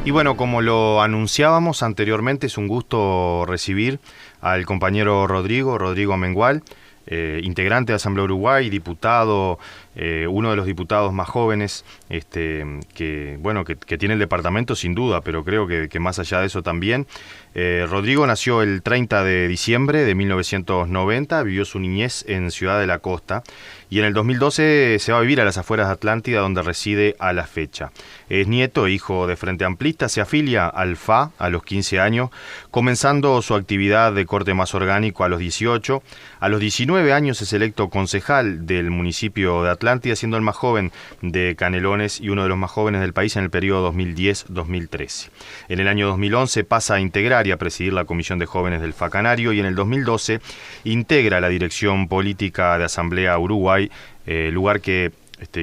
Y bueno, como lo anunciábamos anteriormente, es un gusto recibir al compañero Rodrigo Amengual, integrante de Asamblea Uruguay, diputado, uno de los diputados más jóvenes que tiene el departamento sin duda, pero creo que más allá de eso también. Rodrigo nació el 30 de diciembre de 1990, vivió su niñez en Ciudad de la Costa y en el 2012 se va a vivir a las afueras de Atlántida, donde reside a la fecha. Es nieto e hijo de Frente Amplista, se afilia al FA a los 15 años, comenzando su actividad de corte más orgánico a los 18. A los 19 años es electo concejal del municipio de Atlántida, siendo el más joven de Canelones y uno de los más jóvenes del país en el periodo 2010-2013. En el año 2011 pasa a integrar y a presidir la Comisión de Jóvenes del FA Canario y en el 2012 integra la dirección política de Asamblea Uruguay, lugar que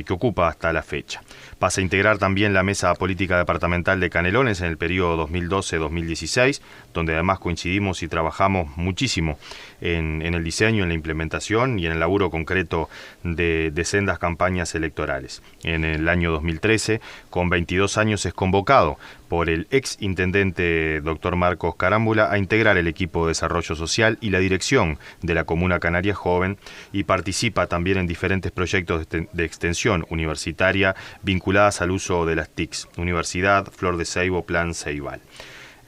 ocupa hasta la fecha. Pasa a integrar también la Mesa Política Departamental de Canelones en el periodo 2012-2016, donde además coincidimos y trabajamos muchísimo en el diseño, en la implementación y en el laburo concreto de sendas campañas electorales. En el año 2013, con 22 años, es convocado por el ex intendente doctor Marcos Carámbula a integrar el equipo de desarrollo social y la dirección de la Comuna Canaria Joven y participa también en diferentes proyectos de extensión universitaria vinculadas al uso de las TICs, Universidad, Flor de Ceibo, Plan Ceibal.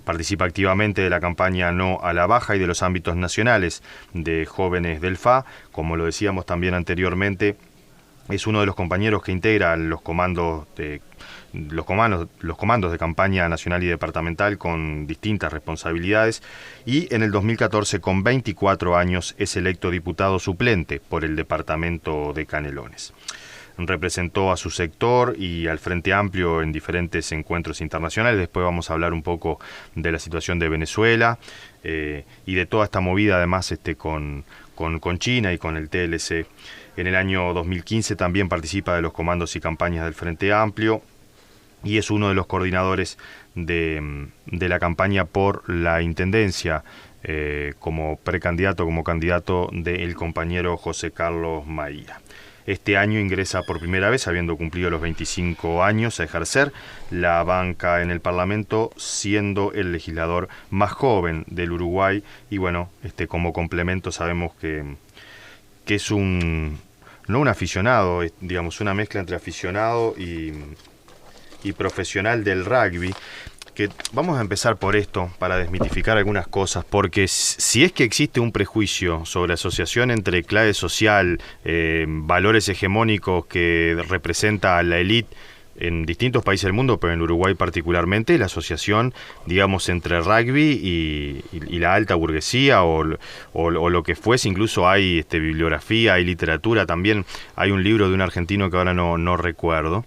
Participa activamente de la campaña No a la Baja y de los ámbitos nacionales de jóvenes del FA, como lo decíamos también anteriormente. Es uno de los compañeros que integra los comandos de campaña nacional y departamental con distintas responsabilidades y en el 2014, con 24 años, es electo diputado suplente por el departamento de Canelones. Representó a su sector y al Frente Amplio en diferentes encuentros internacionales. Después vamos a hablar un poco de la situación de Venezuela y de toda esta movida además con China y con el TLC. En el año 2015 también participa de los comandos y campañas del Frente Amplio y es uno de los coordinadores de la campaña por la intendencia como precandidato, como candidato del compañero José Carlos Maía. Este año ingresa por primera vez, habiendo cumplido los 25 años, a ejercer la banca en el Parlamento, siendo el legislador más joven del Uruguay. Y bueno, como complemento sabemos que es no un aficionado, es, digamos, una mezcla entre aficionado y profesional del rugby. Que vamos a empezar por esto para desmitificar algunas cosas, porque si es que existe un prejuicio sobre asociación entre clase social, valores hegemónicos que representa a la élite en distintos países del mundo, pero en Uruguay particularmente, la asociación, digamos, entre rugby y la alta burguesía o lo que fuese. Incluso hay bibliografía, hay literatura también. Hay un libro de un argentino que ahora no recuerdo,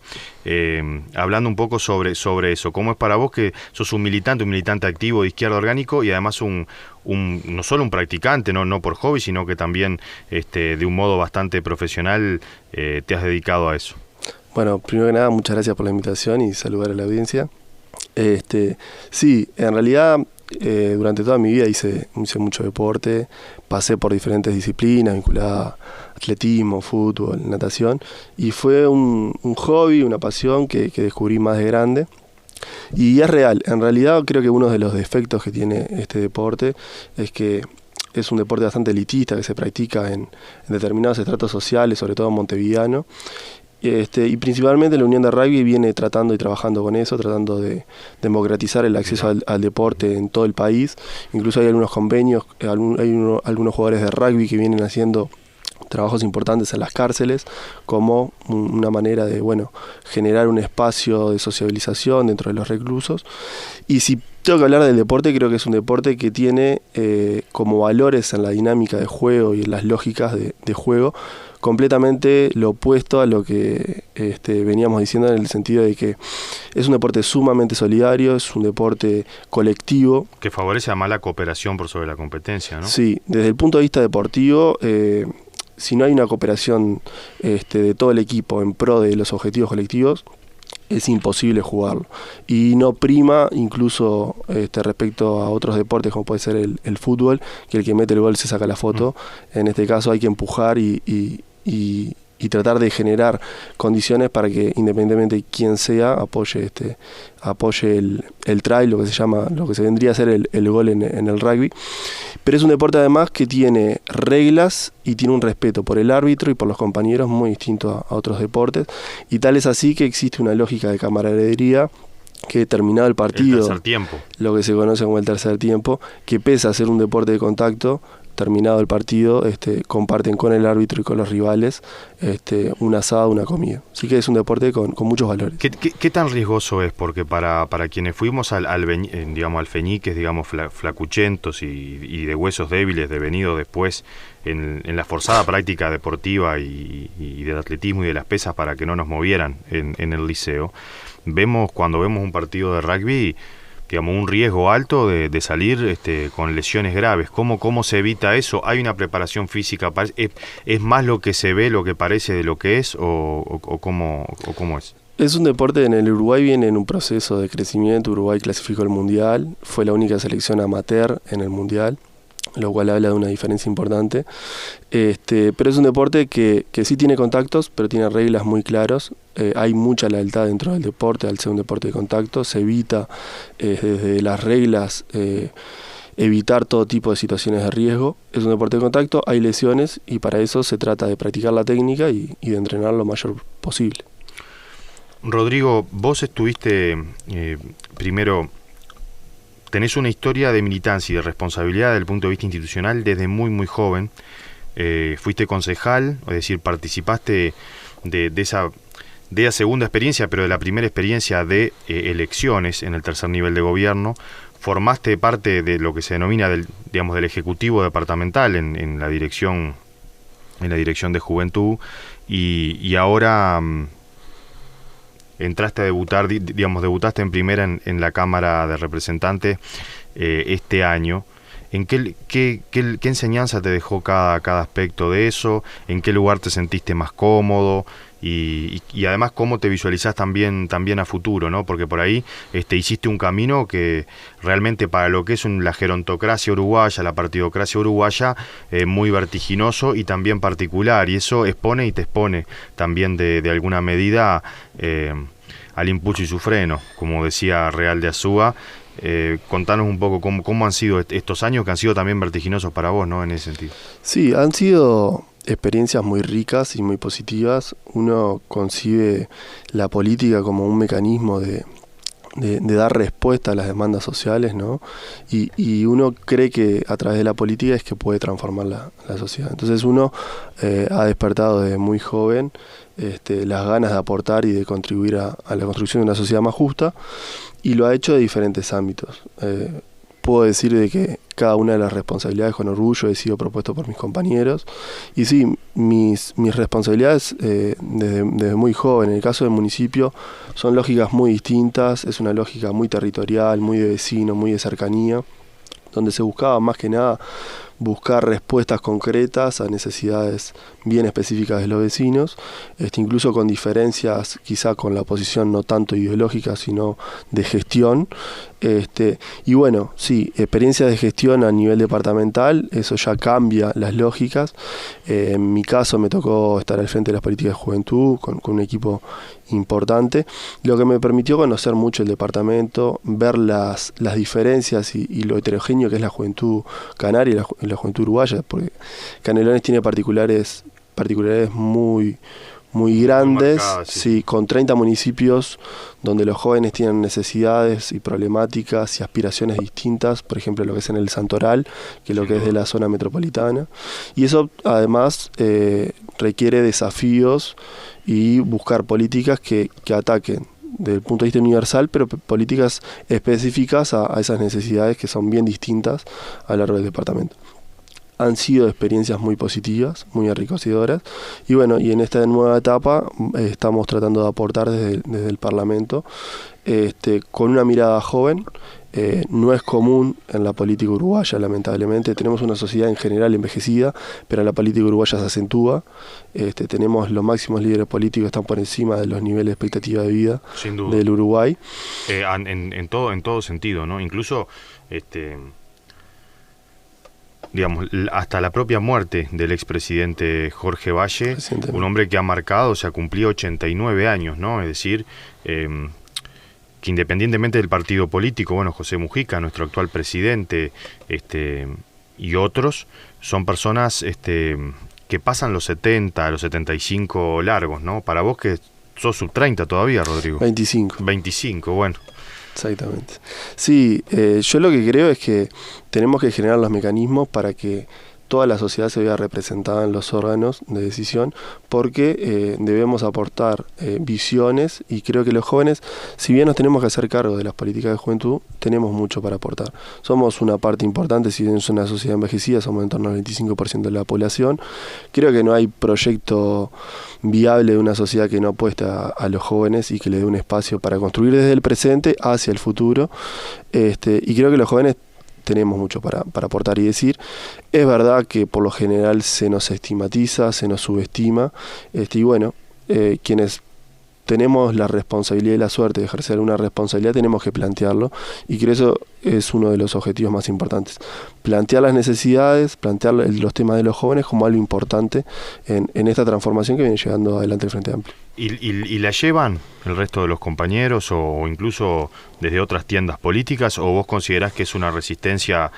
hablando un poco sobre eso. ¿Cómo es para vos, que sos un militante activo de izquierda orgánico y además no solo un practicante, no por hobby, sino que también de un modo bastante profesional te has dedicado a eso? Bueno, primero que nada, muchas gracias por la invitación y saludar a la audiencia. Sí, en realidad durante toda mi vida hice mucho deporte, pasé por diferentes disciplinas vinculadas a atletismo, fútbol, natación, y fue un hobby, una pasión que descubrí más de grande. Y es real, en realidad creo que uno de los defectos que tiene este deporte es que es un deporte bastante elitista que se practica en determinados estratos sociales, sobre todo montevideano. Y principalmente la Unión de Rugby viene tratando y trabajando con eso, tratando de democratizar el acceso al deporte en todo el país. Incluso hay algunos convenios, algunos jugadores de rugby que vienen haciendo trabajos importantes en las cárceles como una manera de generar un espacio de sociabilización dentro de los reclusos. Y si tengo que hablar del deporte, creo que es un deporte que tiene como valores en la dinámica de juego y en las lógicas de juego completamente lo opuesto a lo que veníamos diciendo, en el sentido de que es un deporte sumamente solidario, es un deporte colectivo. Que favorece a la cooperación por sobre la competencia, ¿no? Sí, desde el punto de vista deportivo, si no hay una cooperación de todo el equipo en pro de los objetivos colectivos, es imposible jugarlo. Y no prima incluso respecto a otros deportes como puede ser el fútbol, que el que mete el gol se saca la foto. En este caso hay que empujar y y tratar de generar condiciones para que, independientemente de quién sea, apoye el try, lo que se llama, lo que se vendría a ser el gol en el rugby. Pero es un deporte además que tiene reglas y tiene un respeto por el árbitro y por los compañeros muy distinto a otros deportes, y tal es así que existe una lógica de camaradería que, terminado el partido, el tercer tiempo, lo que se conoce como el tercer tiempo, que pese a ser un deporte de contacto, terminado el partido, comparten con el árbitro y con los rivales un asado, una comida. Así que es un deporte con muchos valores. ¿Qué tan riesgoso es? Porque para quienes fuimos al Feñiques, digamos, flacuchentos y de huesos débiles, devenidos después en la forzada práctica deportiva y del atletismo y de las pesas para que no nos movieran en el liceo, cuando vemos un partido de rugby, digamos, un riesgo alto de salir con lesiones graves. ¿Cómo se evita eso? ¿Hay una preparación física? ¿Es más lo que se ve, lo que parece de lo que es, o cómo es? Es un deporte, en el Uruguay viene en un proceso de crecimiento. Uruguay clasificó al Mundial, fue la única selección amateur en el Mundial, lo cual habla de una diferencia importante. Pero es un deporte que sí tiene contactos, pero tiene reglas muy claras. Hay mucha lealtad dentro del deporte, al ser un deporte de contacto. Se evita desde las reglas evitar todo tipo de situaciones de riesgo. Es un deporte de contacto, hay lesiones, y para eso se trata de practicar la técnica y de entrenar lo mayor posible. Rodrigo, vos estuviste primero... Tenés una historia de militancia y de responsabilidad desde el punto de vista institucional desde muy, muy joven. Fuiste concejal, es decir, participaste de esa segunda experiencia, pero de la primera experiencia de elecciones en el tercer nivel de gobierno. Formaste parte de lo que se denomina del Ejecutivo Departamental en la dirección de Juventud, y ahora... entraste a debutar, debutaste en primera en la Cámara de Representantes este año. ¿En qué enseñanza te dejó cada aspecto de eso? ¿En qué lugar te sentiste más cómodo? Y además, ¿cómo te visualizás también a futuro, ¿no? Porque por ahí hiciste un camino que realmente, para lo que es la gerontocracia uruguaya, la partidocracia uruguaya, muy vertiginoso y también particular, y eso expone y te expone también de alguna medida al impulso y su freno, como decía Real de Azúa. Contanos un poco cómo han sido estos años, que han sido también vertiginosos para vos, ¿no? En ese sentido. Sí, han sido experiencias muy ricas y muy positivas. Uno concibe la política como un mecanismo de dar respuesta a las demandas sociales, ¿no? Y uno cree que a través de la política es que puede transformar la sociedad. Entonces uno ha despertado desde muy joven las ganas de aportar y de contribuir a la construcción de una sociedad más justa, y lo ha hecho de diferentes ámbitos. Puedo decir de que cada una de las responsabilidades, con orgullo, he sido propuesto por mis compañeros. Y sí, mis responsabilidades desde muy joven, en el caso del municipio, son lógicas muy distintas. Es una lógica muy territorial, muy de vecino, muy de cercanía, donde se buscaba más que nada buscar respuestas concretas a necesidades bien específicas de los vecinos, incluso con diferencias quizá con la oposición no tanto ideológica, sino de gestión. Y bueno, sí, experiencias de gestión a nivel departamental, eso ya cambia las lógicas. En mi caso me tocó estar al frente de las políticas de juventud con un equipo importante, lo que me permitió conocer mucho el departamento, ver las diferencias y lo heterogéneo que es la juventud canaria y la juventud uruguaya, porque Canelones tiene particularidades muy grandes, marcadas, sí, con 30 municipios donde los jóvenes tienen necesidades y problemáticas y aspiraciones distintas, por ejemplo lo que es en el Santoral, que es lo que es de la zona metropolitana, y eso además requiere desafíos y buscar políticas que ataquen desde el punto de vista universal, pero políticas específicas a esas necesidades que son bien distintas a lo largo del departamento. Han sido experiencias muy positivas, muy enriquecedoras, y bueno, y en esta nueva etapa estamos tratando de aportar desde el Parlamento con una mirada joven. No es común en la política uruguaya, lamentablemente. Tenemos una sociedad en general envejecida, pero la política uruguaya se acentúa. Tenemos los máximos líderes políticos que están por encima de los niveles de expectativa de vida del Uruguay. En todo sentido, ¿no? Incluso digamos, hasta la propia muerte del expresidente Jorge Valle, un hombre que ha marcado, o sea, cumplió 89 años, ¿no? Es decir, que independientemente del partido político, bueno, José Mujica, nuestro actual presidente, y otros, son personas que pasan los 70, los 75 largos, ¿no? Para vos que sos sub 30 todavía, Rodrigo. 25. 25, bueno. Exactamente. Sí, yo lo que creo es que tenemos que generar los mecanismos para que toda la sociedad se vea representada en los órganos de decisión, porque debemos aportar visiones, y creo que los jóvenes, si bien nos tenemos que hacer cargo de las políticas de juventud, tenemos mucho para aportar. Somos una parte importante, si bien es una sociedad envejecida, somos en torno al 25% de la población. Creo que no hay proyecto viable de una sociedad que no apueste a los jóvenes y que le dé un espacio para construir desde el presente hacia el futuro. Y creo que los jóvenes tenemos mucho para aportar y decir. Es verdad que por lo general se nos estigmatiza, se nos subestima, y bueno, quienes tenemos la responsabilidad y la suerte de ejercer una responsabilidad tenemos que plantearlo, y creo que eso es uno de los objetivos más importantes. Plantear las necesidades, plantear los temas de los jóvenes como algo importante en esta transformación que viene llegando adelante el Frente Amplio. ¿Y la llevan el resto de los compañeros o incluso desde otras tiendas políticas, o vos considerás que es una resistencia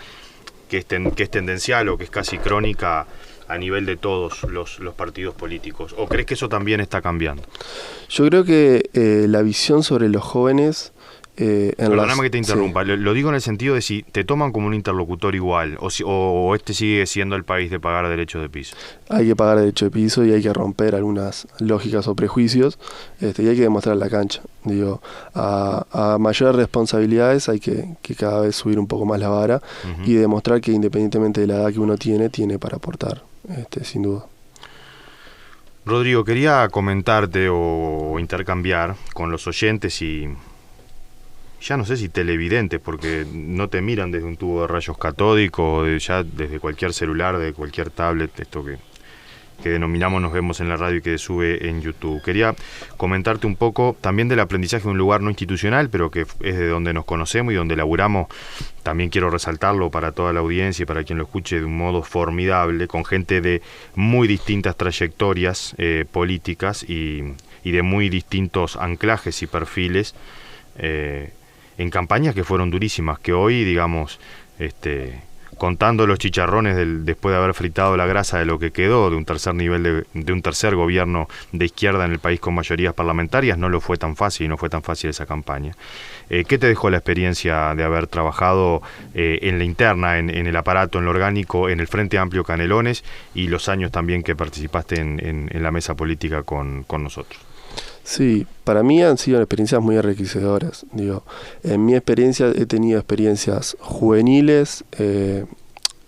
que es tendencial o que es casi crónica a nivel de todos los partidos políticos? ¿O crees que eso también está cambiando? Yo creo que la visión sobre los jóvenes... Perdóname que te interrumpa, sí. Lo digo en el sentido de si te toman como un interlocutor igual, o sigue siendo el país de pagar derecho de piso. Hay que pagar derecho de piso y hay que romper algunas lógicas o prejuicios, y hay que demostrar la cancha. Digo, a mayores responsabilidades hay que cada vez subir un poco más la vara, y demostrar que independientemente de la edad que uno tiene para aportar, sin duda. Rodrigo, quería comentarte o intercambiar con los oyentes y... ya no sé si televidentes, porque no te miran desde un tubo de rayos catódicos, ya desde cualquier celular, de cualquier tablet, esto que denominamos Nos Vemos en la Radio y que sube en YouTube. Quería comentarte un poco también del aprendizaje de un lugar no institucional, pero que es de donde nos conocemos y donde laburamos. También quiero resaltarlo para toda la audiencia y para quien lo escuche, de un modo formidable, con gente de muy distintas trayectorias políticas y de muy distintos anclajes y perfiles, en campañas que fueron durísimas, que hoy, digamos, contando los chicharrones después de haber fritado la grasa de lo que quedó de un tercer nivel de un tercer gobierno de izquierda en el país con mayorías parlamentarias, no fue tan fácil esa campaña. ¿Qué te dejó la experiencia de haber trabajado en la interna, en el aparato, en lo orgánico, en el Frente Amplio Canelones, y los años también que participaste en la mesa política con nosotros? Sí, para mí han sido experiencias muy enriquecedoras. Digo, en mi experiencia he tenido experiencias juveniles,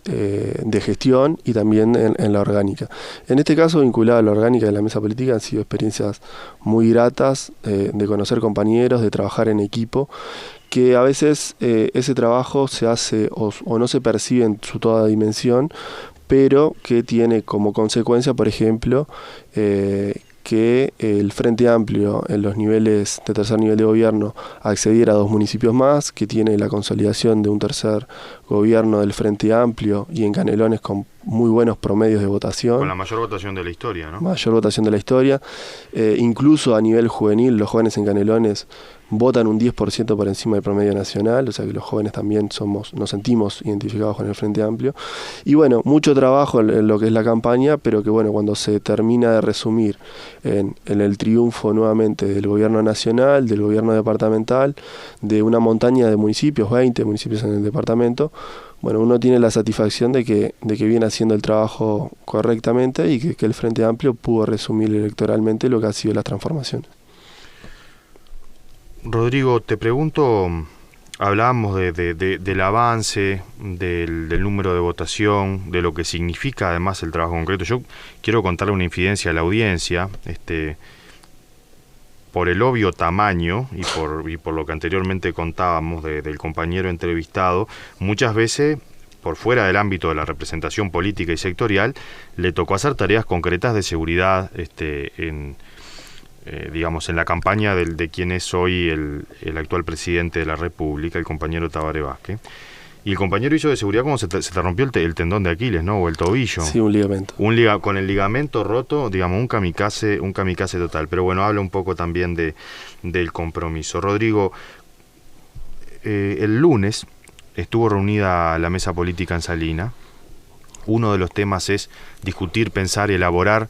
de gestión, y también en la orgánica. En este caso, vinculada a la orgánica de la mesa política, han sido experiencias muy gratas, de conocer compañeros, de trabajar en equipo, que a veces ese trabajo se hace o no se percibe en su toda dimensión, pero que tiene como consecuencia, por ejemplo, que el Frente Amplio en los niveles de tercer nivel de gobierno accediera a 2 municipios más, que tiene la consolidación de un tercer gobierno del Frente Amplio, y en Canelones con muy buenos promedios de votación. Con la mayor votación de la historia, ¿no? Mayor votación de la historia. Incluso a nivel juvenil, los jóvenes en Canelones votan un 10% por encima del promedio nacional, o sea que los jóvenes también nos sentimos identificados con el Frente Amplio. Y bueno, mucho trabajo en lo que es la campaña, pero que bueno, cuando se termina de resumir en el triunfo nuevamente del gobierno nacional, del gobierno departamental, de una montaña de municipios, 20 municipios en el departamento, bueno, uno tiene la satisfacción de que viene haciendo el trabajo correctamente, y que el Frente Amplio pudo resumir electoralmente lo que ha sido las transformaciones. Rodrigo, te pregunto, hablábamos del avance, del número de votación, de lo que significa además el trabajo concreto. Yo quiero contarle una infidencia a la audiencia, por el obvio tamaño y por lo que anteriormente contábamos del compañero entrevistado, muchas veces, por fuera del ámbito de la representación política y sectorial, le tocó hacer tareas concretas de seguridad digamos, en la campaña de quien es hoy el actual presidente de la República, el compañero Tabaré Vázquez. Y el compañero hizo de seguridad como se te rompió el tendón de Aquiles, ¿no? O el tobillo. Sí, un ligamento. Con el ligamento roto, digamos, un kamikaze total. Pero bueno, habla un poco también del compromiso. Rodrigo, el lunes estuvo reunida la mesa política en Salina. Uno de los temas es discutir, pensar y elaborar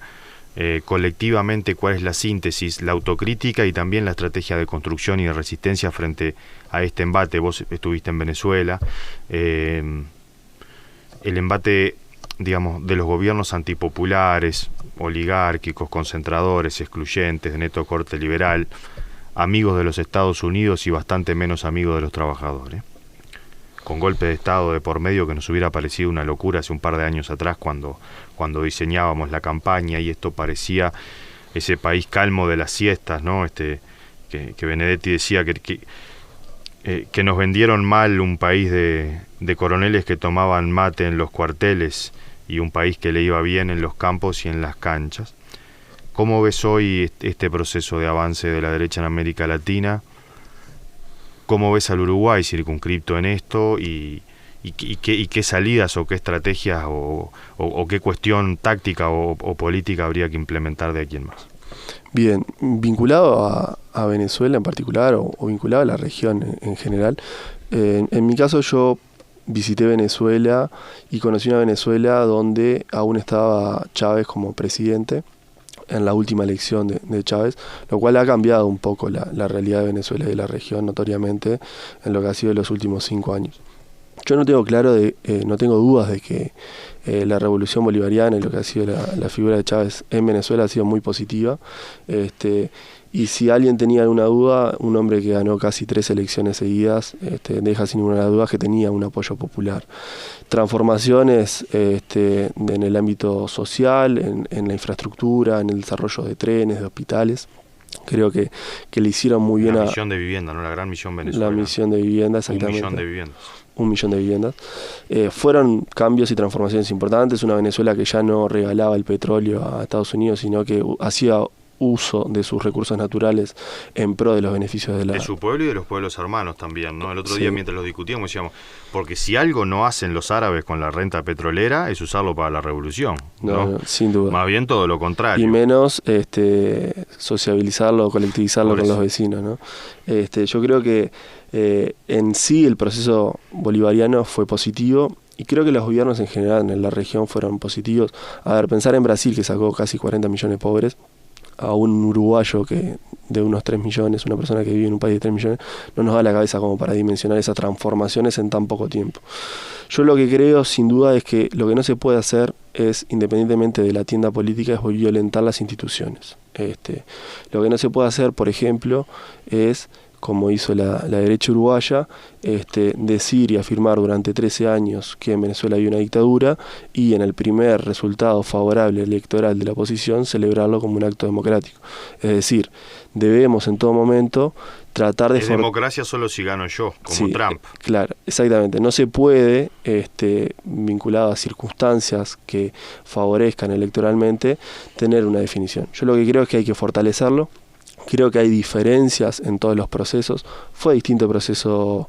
colectivamente cuál es la síntesis, la autocrítica y también la estrategia de construcción y de resistencia frente a este embate. Vos estuviste en Venezuela, el embate, digamos, de los gobiernos antipopulares, oligárquicos, concentradores, excluyentes, de neto corte liberal, amigos de los Estados Unidos y bastante menos amigos de los trabajadores, con golpe de Estado de por medio que nos hubiera parecido una locura hace un par de años atrás cuando diseñábamos la campaña y esto parecía ese país calmo de las siestas, ¿no? Que Benedetti decía que nos vendieron mal un país de coroneles que tomaban mate en los cuarteles y un país que le iba bien en los campos y en las canchas. ¿Cómo ves hoy este proceso de avance de la derecha en América Latina? ¿Cómo ves al Uruguay circunscripto en esto y qué salidas o qué estrategias o qué cuestión táctica o política habría que implementar de aquí en más? Bien, vinculado a Venezuela en particular o vinculado a la región en general, en mi caso yo visité Venezuela y conocí una Venezuela donde aún estaba Chávez como presidente en la última elección de Chávez, lo cual ha cambiado un poco la realidad de Venezuela y de la región notoriamente en lo que ha sido los últimos 5 años. Yo no tengo no tengo dudas de que la revolución bolivariana y lo que ha sido la figura de Chávez en Venezuela ha sido muy positiva. Y si alguien tenía alguna duda, un hombre que ganó casi 3 elecciones seguidas, deja sin ninguna duda que tenía un apoyo popular. Transformaciones en el ámbito social, en la infraestructura, en el desarrollo de trenes, de hospitales. Creo que le hicieron muy bien la misión de vivienda, ¿no? La gran misión venezolana. La misión de vivienda, exactamente. 1 millón de viviendas. 1 millón de viviendas. Fueron cambios y transformaciones importantes. Una Venezuela que ya no regalaba el petróleo a Estados Unidos, sino que hacía uso de sus recursos naturales en pro de los beneficios de su pueblo y de los pueblos hermanos también, ¿no? El otro día mientras lo discutíamos decíamos, porque si algo no hacen los árabes con la renta petrolera es usarlo para la revolución, ¿no? Sin duda. Más bien todo lo contrario. Y menos sociabilizarlo, colectivizarlo con los vecinos, ¿no? Yo creo que en sí el proceso bolivariano fue positivo. Y creo que los gobiernos en general en la región fueron positivos. A ver, pensar en Brasil, que sacó casi 40 millones de pobres, a un uruguayo de unos 3 millones, una persona que vive en un país de 3 millones, no nos da la cabeza como para dimensionar esas transformaciones en tan poco tiempo. Yo lo que creo, sin duda, es que lo que no se puede hacer es, independientemente de la tienda política, es violentar las instituciones. Lo que no se puede hacer, por ejemplo, es, como hizo la derecha uruguaya, decir y afirmar durante 13 años que en Venezuela había una dictadura y en el primer resultado favorable electoral de la oposición celebrarlo como un acto democrático. Es decir, debemos en todo momento tratar de... Es democracia solo si gano yo, como sí, Trump. Claro, exactamente. No se puede, vinculado a circunstancias que favorezcan electoralmente, tener una definición. Yo lo que creo es que hay que fortalecerlo. Creo que hay diferencias en todos los procesos. Fue distinto el proceso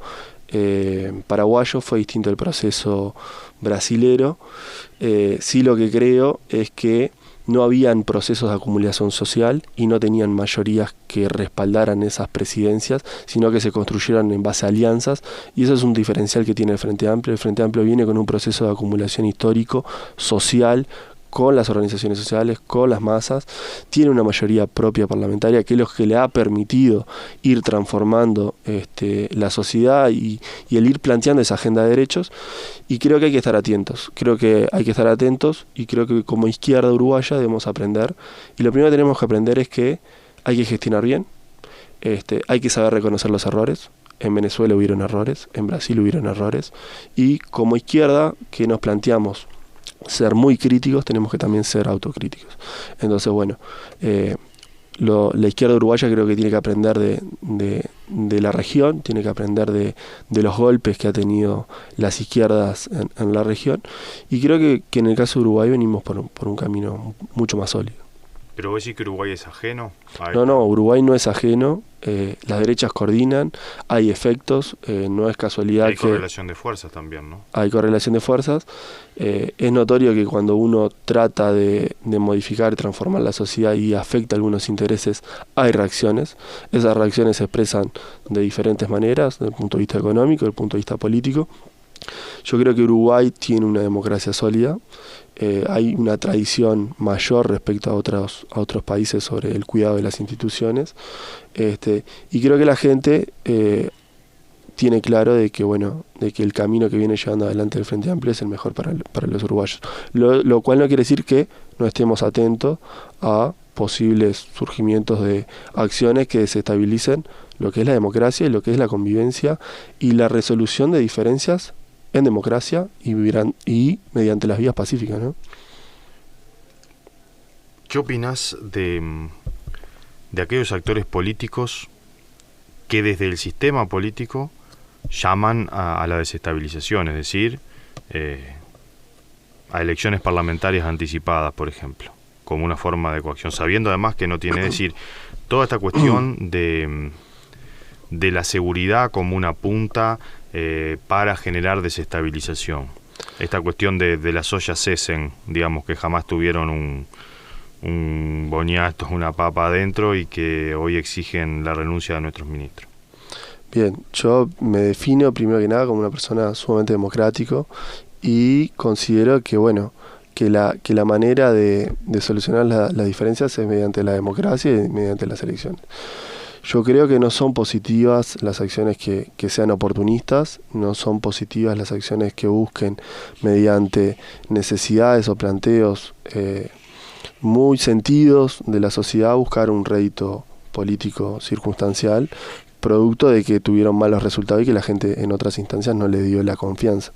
paraguayo, fue distinto el proceso brasilero. Sí, lo que creo es que no habían procesos de acumulación social y no tenían mayorías que respaldaran esas presidencias, sino que se construyeron en base a alianzas, y eso es un diferencial que tiene el Frente Amplio. El Frente Amplio viene con un proceso de acumulación histórico, social, con las organizaciones sociales, con las masas, tiene una mayoría propia parlamentaria que es lo que le ha permitido ir transformando la sociedad y el ir planteando esa agenda de derechos, y creo que hay que estar atentos, y creo que como izquierda uruguaya debemos aprender, y lo primero que tenemos que aprender es que hay que gestionar bien, hay que saber reconocer los errores. En Venezuela hubieron errores, en Brasil hubieron errores, y como izquierda que nos planteamos ser muy críticos, tenemos que también ser autocríticos. Entonces, bueno, la izquierda uruguaya creo que tiene que aprender de la región, tiene que aprender de los golpes que ha tenido las izquierdas en la región, y creo que en el caso de Uruguay venimos por un camino mucho más sólido. ¿Pero vos decís que Uruguay es ajeno? No, Uruguay no es ajeno, las derechas coordinan, hay efectos, no es casualidad que... Hay correlación de fuerzas también, ¿no? Hay correlación de fuerzas. Es notorio que cuando uno trata de modificar, transformar la sociedad y afecta algunos intereses, hay reacciones. Esas reacciones se expresan de diferentes maneras, desde el punto de vista económico, desde el punto de vista político. Yo creo que Uruguay tiene una democracia sólida. Hay una tradición mayor respecto a otros países sobre el cuidado de las instituciones. Y creo que la gente tiene claro de que el camino que viene llevando adelante el Frente Amplio es el mejor para los uruguayos. Lo cual no quiere decir que no estemos atentos a posibles surgimientos de acciones que desestabilicen lo que es la democracia y lo que es la convivencia y la resolución de diferencias en democracia y mediante las vías pacíficas, ¿no? ¿Qué opinas de aquellos actores políticos que desde el sistema político llaman a la desestabilización, es decir, a elecciones parlamentarias anticipadas, por ejemplo, como una forma de coacción, sabiendo además que no tiene, es decir, toda esta cuestión de la seguridad como una punta para generar desestabilización? Esta cuestión de las ollas Cesen, digamos, que jamás tuvieron un boniato, una papa adentro y que hoy exigen la renuncia de nuestros ministros. Bien, yo me defino primero que nada como una persona sumamente democrático y considero que la manera de solucionar las diferencias es mediante la democracia y mediante las elecciones. Yo creo que no son positivas las acciones que sean oportunistas, no son positivas las acciones que busquen mediante necesidades o planteos muy sentidos de la sociedad buscar un rédito político circunstancial, producto de que tuvieron malos resultados y que la gente en otras instancias no le dio la confianza.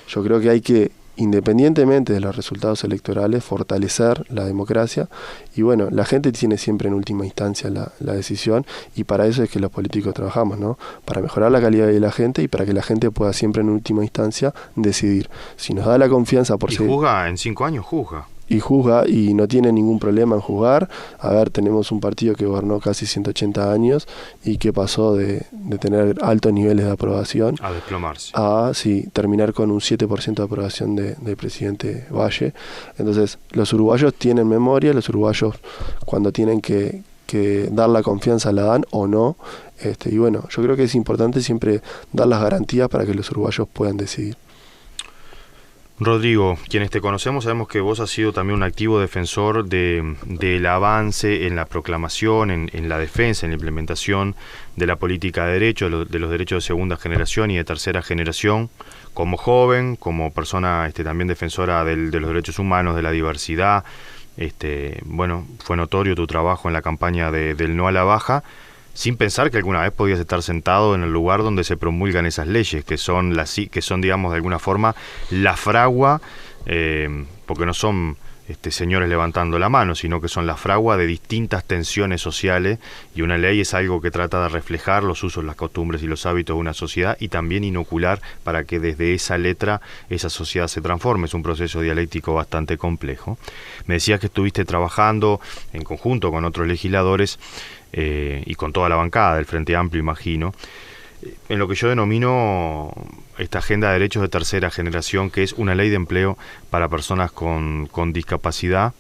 Yo creo que hay que, independientemente de los resultados electorales, fortalecer la democracia y la gente tiene siempre en última instancia la decisión y para eso es que los políticos trabajamos, ¿no? Para mejorar la calidad de la gente y para que la gente pueda siempre en última instancia decidir. Si nos da la confianza por seguir... Y juzga, en 5 años juzga. Y juzga y no tiene ningún problema en juzgar. A ver, tenemos un partido que gobernó casi 180 años y que pasó de tener altos niveles de aprobación a desplomarse. A terminar con un 7% de aprobación del presidente Valle. Entonces, los uruguayos tienen memoria, los uruguayos cuando tienen que dar la confianza la dan o no. Yo creo que es importante siempre dar las garantías para que los uruguayos puedan decidir. Rodrigo, quienes te conocemos sabemos que vos has sido también un activo defensor del avance en la proclamación, en la defensa, en la implementación de la política de derechos, de los derechos de segunda generación y de tercera generación, como joven, como persona también defensora de los derechos humanos, de la diversidad. Fue notorio tu trabajo en la campaña del no a la baja, sin pensar que alguna vez podías estar sentado en el lugar donde se promulgan esas leyes, que son digamos, de alguna forma, la fragua, porque no son señores levantando la mano, sino que son la fragua de distintas tensiones sociales, y una ley es algo que trata de reflejar los usos, las costumbres y los hábitos de una sociedad, y también inocular para que desde esa letra esa sociedad se transforme. Es un proceso dialéctico bastante complejo. Me decías que estuviste trabajando en conjunto con otros legisladores y con toda la bancada del Frente Amplio, imagino, en lo que yo denomino esta agenda de derechos de tercera generación, que es una ley de empleo para personas con discapacidad.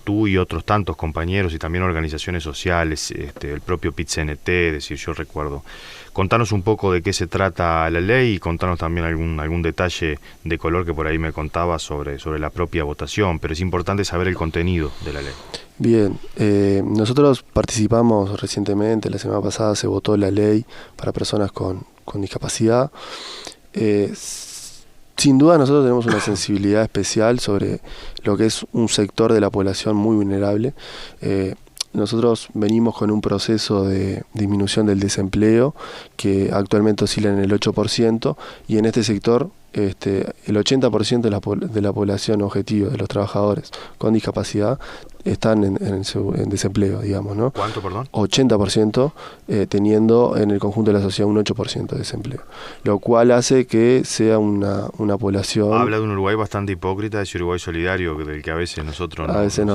Tú y otros tantos compañeros y también organizaciones sociales, el propio PIT-CNT, es decir, yo recuerdo. Contanos un poco de qué se trata la ley y contanos también algún detalle de color que por ahí me contabas sobre la propia votación, pero es importante saber el contenido de la ley. Bien, nosotros participamos recientemente, la semana pasada se votó la ley para personas con discapacidad. Sin duda nosotros tenemos una sensibilidad especial sobre lo que es un sector de la población muy vulnerable. Nosotros venimos con un proceso de disminución del desempleo que actualmente oscila en el 8% y en este sector el 80% de la población objetivo de los trabajadores con discapacidad están en desempleo, digamos, ¿no? ¿Cuánto, perdón? 80%, teniendo en el conjunto de la sociedad un 8% de desempleo, lo cual hace que sea una población... Habla de un Uruguay bastante hipócrita, ese Uruguay solidario del que a veces nosotros... A veces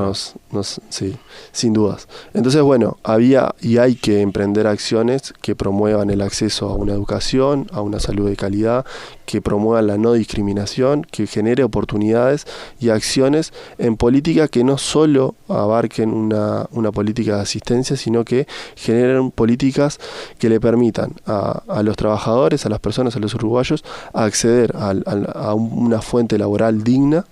sí, sin dudas. Entonces, bueno, había y hay que emprender acciones que promuevan el acceso a una educación, a una salud de calidad, que promuevan la no discriminación, que genere oportunidades y acciones en política que no solo abarquen una política de asistencia, sino que generen políticas que le permitan a los trabajadores, a las personas, a los uruguayos, acceder a una fuente laboral digna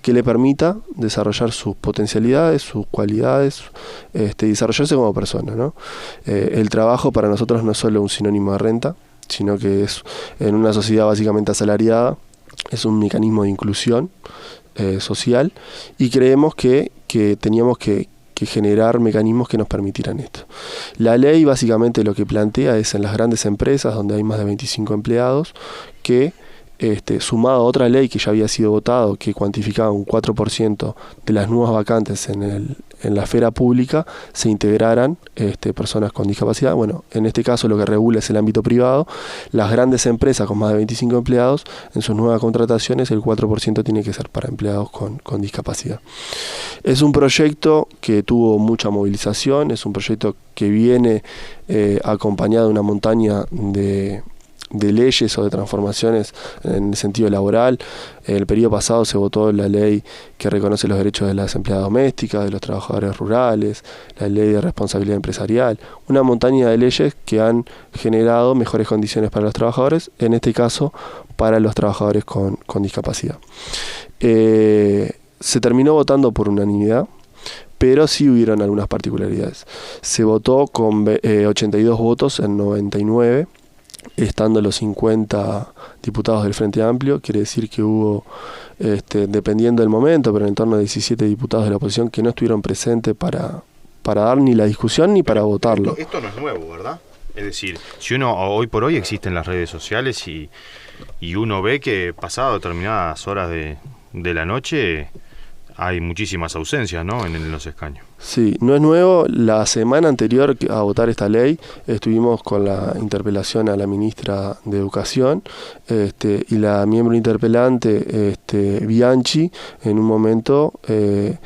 que le permita desarrollar sus potencialidades, sus cualidades, desarrollarse como persona, ¿no? El trabajo para nosotros no es solo un sinónimo de renta, sino que es, en una sociedad básicamente asalariada, es un mecanismo de inclusión social, y creemos que teníamos que generar mecanismos que nos permitieran esto. La ley básicamente lo que plantea es en las grandes empresas donde hay más de 25 empleados que sumado a otra ley que ya había sido votado, que cuantificaba un 4% de las nuevas vacantes en la esfera pública, se integraran personas con discapacidad. Bueno, en este caso lo que regula es el ámbito privado. Las grandes empresas con más de 25 empleados, en sus nuevas contrataciones el 4% tiene que ser para empleados con discapacidad. Es un proyecto que tuvo mucha movilización, es un proyecto que viene acompañado de una montaña de leyes o de transformaciones en el sentido laboral. En el periodo pasado se votó la ley que reconoce los derechos de las empleadas domésticas, de los trabajadores rurales, la ley de responsabilidad empresarial, una montaña de leyes que han generado mejores condiciones para los trabajadores, en este caso para los trabajadores con discapacidad. Se terminó votando por unanimidad, pero sí hubieron algunas particularidades. Se votó con 82 votos en 99, estando los 50 diputados del Frente Amplio. Quiere decir que hubo, dependiendo del momento, pero en torno a 17 diputados de la oposición que no estuvieron presentes para dar ni la discusión ni para votarlo. Esto no es nuevo, ¿verdad? Es decir, si uno hoy por hoy existen las redes sociales y uno ve que pasado determinadas horas de la noche hay muchísimas ausencias, ¿no?, en los escaños. Sí, no es nuevo. La semana anterior a votar esta ley estuvimos con la interpelación a la ministra de Educación y la miembro interpelante Bianchi, en un momento en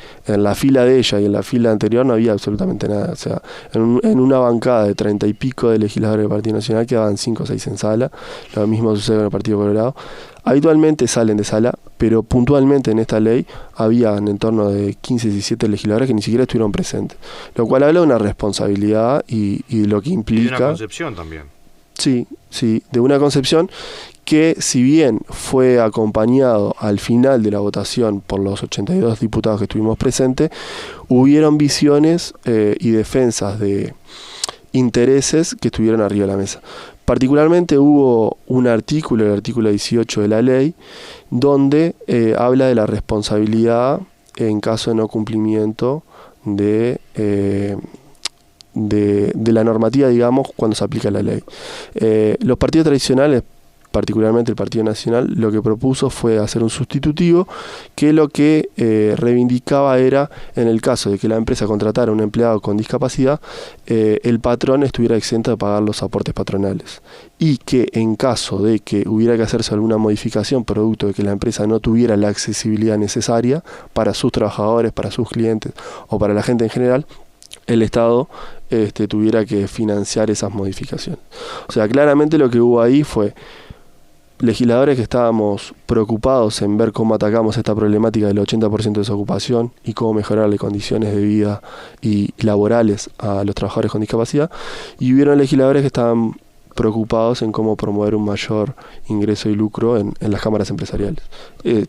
la fila de ella y en la fila anterior no había absolutamente nada. O sea, en una bancada de 30 y pico de legisladores del Partido Nacional quedaban 5 o 6 en sala. Lo mismo sucede con el Partido Colorado. Habitualmente salen de sala, pero puntualmente en esta ley habían en torno de 15, 17 legisladores que ni siquiera estuvieron presentes, lo cual habla de una responsabilidad y de lo que implica... Y de una concepción también. Sí, de una concepción que, si bien fue acompañado al final de la votación por los 82 diputados que estuvimos presentes, hubieron visiones y defensas de intereses que estuvieron arriba de la mesa. Particularmente hubo un artículo, el artículo 18 de la ley, donde habla de la responsabilidad en caso de no cumplimiento de la normativa, digamos, cuando se aplica la ley. Los partidos tradicionales, particularmente el Partido Nacional, lo que propuso fue hacer un sustitutivo que lo que reivindicaba era, en el caso de que la empresa contratara a un empleado con discapacidad, el patrón estuviera exento de pagar los aportes patronales, y que en caso de que hubiera que hacerse alguna modificación producto de que la empresa no tuviera la accesibilidad necesaria para sus trabajadores, para sus clientes o para la gente en general, el Estado tuviera que financiar esas modificaciones. O sea, claramente lo que hubo ahí fue legisladores que estábamos preocupados en ver cómo atacamos esta problemática del 80% de desocupación y cómo mejorarle condiciones de vida y laborales a los trabajadores con discapacidad, y hubieron legisladores que estaban preocupados en cómo promover un mayor ingreso y lucro en las cámaras empresariales.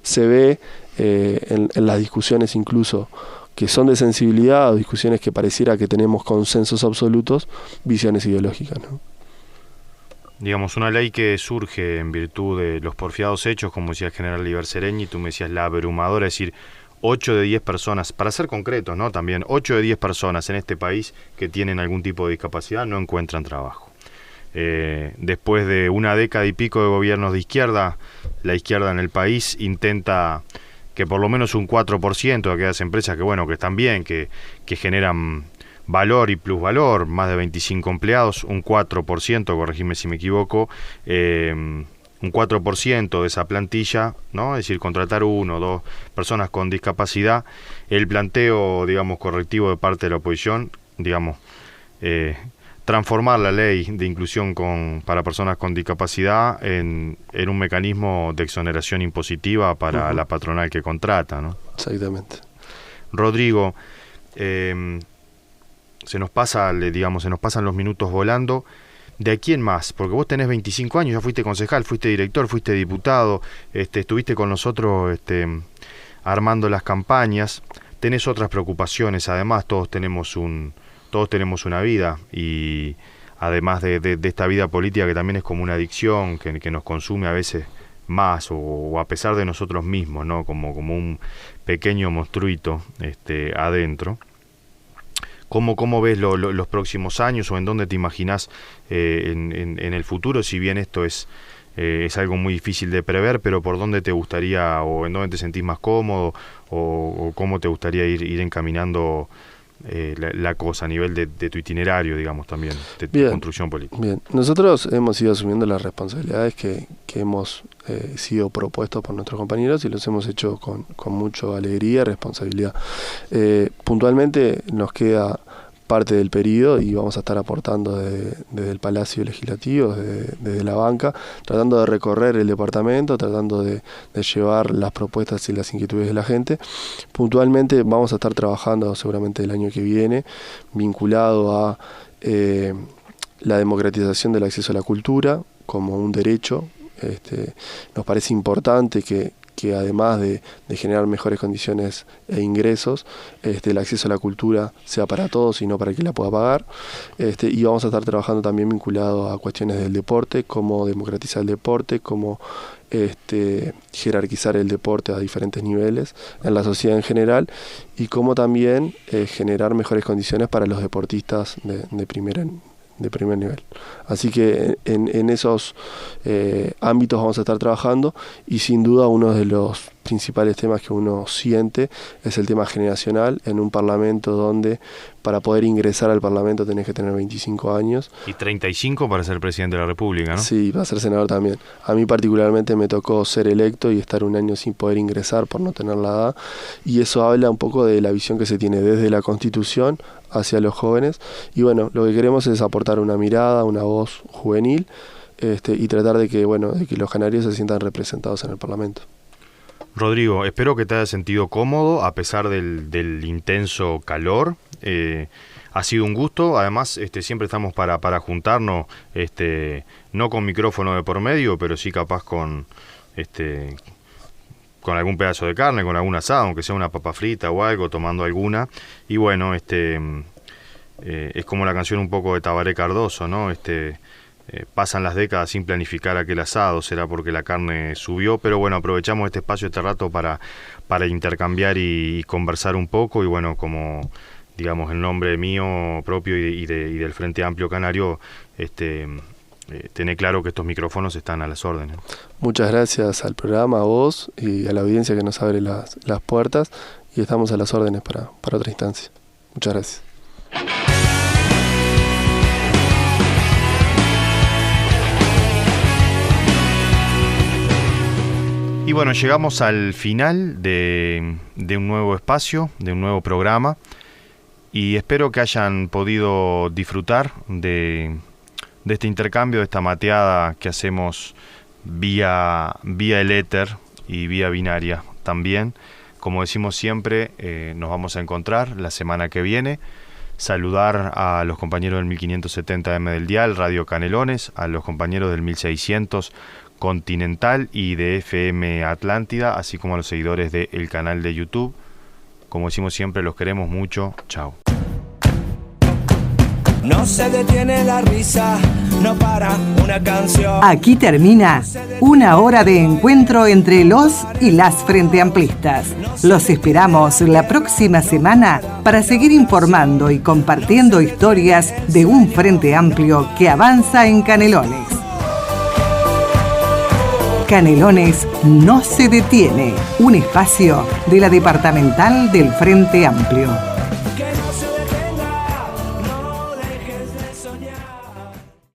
Se ve en las discusiones incluso que son de sensibilidad, o discusiones que pareciera que tenemos consensos absolutos, visiones ideológicas, ¿no? Digamos, una ley que surge en virtud de los porfiados hechos, como decía el general Liber Seregni, tú me decías la abrumadora, es decir, 8 de 10 personas, para ser concretos, ¿no? También 8 de 10 personas en este país que tienen algún tipo de discapacidad no encuentran trabajo. Después de una década y pico de gobiernos de izquierda, la izquierda en el país intenta que por lo menos un 4% de aquellas empresas que, bueno, que están bien, que generan valor y plusvalor, más de 25 empleados, un 4%, corregime si me equivoco, un 4% de esa plantilla, ¿no? Es decir, contratar 1 o 2 personas con discapacidad. El planteo, digamos, correctivo de parte de la oposición, digamos, transformar la ley de inclusión para personas con discapacidad en un mecanismo de exoneración impositiva para la patronal que contrata, ¿no? Exactamente. Rodrigo, se nos pasan los minutos volando. ¿De aquí en más? Porque vos tenés 25 años, ya fuiste concejal, fuiste director, fuiste diputado, estuviste con nosotros armando las campañas, tenés otras preocupaciones, además todos tenemos una vida, y además de esta vida política que también es como una adicción que nos consume a veces más o a pesar de nosotros mismos, ¿no? Como un pequeño monstruito adentro. ¿Cómo ves los próximos años, o en dónde te imaginás en el futuro? Si bien esto es algo muy difícil de prever, pero ¿por dónde te gustaría, o en dónde te sentís más cómodo, o cómo te gustaría ir encaminando la cosa a nivel de tu itinerario, digamos, también, de tu construcción política? Bien, nosotros hemos ido asumiendo las responsabilidades que hemos sido propuestos por nuestros compañeros, y los hemos hecho con mucha alegría y responsabilidad. Puntualmente nos queda parte del periodo y vamos a estar aportando desde el Palacio Legislativo, desde la banca, tratando de recorrer el departamento, tratando de llevar las propuestas y las inquietudes de la gente. Puntualmente vamos a estar trabajando seguramente el año que viene, vinculado a la democratización del acceso a la cultura como un derecho. Nos parece importante que además de generar mejores condiciones e ingresos, el acceso a la cultura sea para todos y no para quien la pueda pagar. Y vamos a estar trabajando también vinculado a cuestiones del deporte, cómo democratizar el deporte, cómo jerarquizar el deporte a diferentes niveles en la sociedad en general, y cómo también generar mejores condiciones para los deportistas de primer nivel. Así que en esos ámbitos vamos a estar trabajando, y sin duda uno de los principales temas que uno siente es el tema generacional en un parlamento donde para poder ingresar al parlamento tenés que tener 25 años. Y 35 para ser presidente de la República, ¿no? Sí, para ser senador también. A mí particularmente me tocó ser electo y estar un año sin poder ingresar por no tener la edad, y eso habla un poco de la visión que se tiene desde la Constitución hacia los jóvenes, y bueno, lo que queremos es aportar una mirada, una voz juvenil, y tratar de que los canarios se sientan representados en el Parlamento. Rodrigo, espero que te hayas sentido cómodo a pesar del intenso calor. Ha sido un gusto. Además, siempre estamos para juntarnos, no con micrófono de por medio, pero sí capaz con algún pedazo de carne, con algún asado, aunque sea una papa frita o algo, tomando alguna. Y bueno, es como la canción un poco de Tabaré Cardoso, ¿no? Pasan las décadas sin planificar aquel asado, será porque la carne subió, pero bueno, aprovechamos este espacio, este rato para intercambiar y conversar un poco, y bueno, como digamos en nombre mío propio y del Frente Amplio Canario, tener claro que estos micrófonos están a las órdenes. Muchas gracias al programa, a vos y a la audiencia que nos abre las puertas, y estamos a las órdenes para otra instancia. Muchas gracias. Y bueno, llegamos al final de un nuevo espacio, de un nuevo programa, y espero que hayan podido disfrutar de este intercambio, de esta mateada que hacemos vía el éter y vía binaria también. Como decimos siempre, nos vamos a encontrar la semana que viene. Saludar a los compañeros del 1570M del Dial, Radio Canelones, a los compañeros del 1600 Continental y de FM Atlántida, así como a los seguidores del canal de YouTube. Como decimos siempre, los queremos mucho. Chao. No se detiene la risa, no para una canción. Aquí termina una hora de encuentro entre los y las Frente Amplistas. Los esperamos la próxima semana para seguir informando y compartiendo historias de un Frente Amplio que avanza en Canelones. Canelones no se detiene, un espacio de la Departamental del Frente Amplio.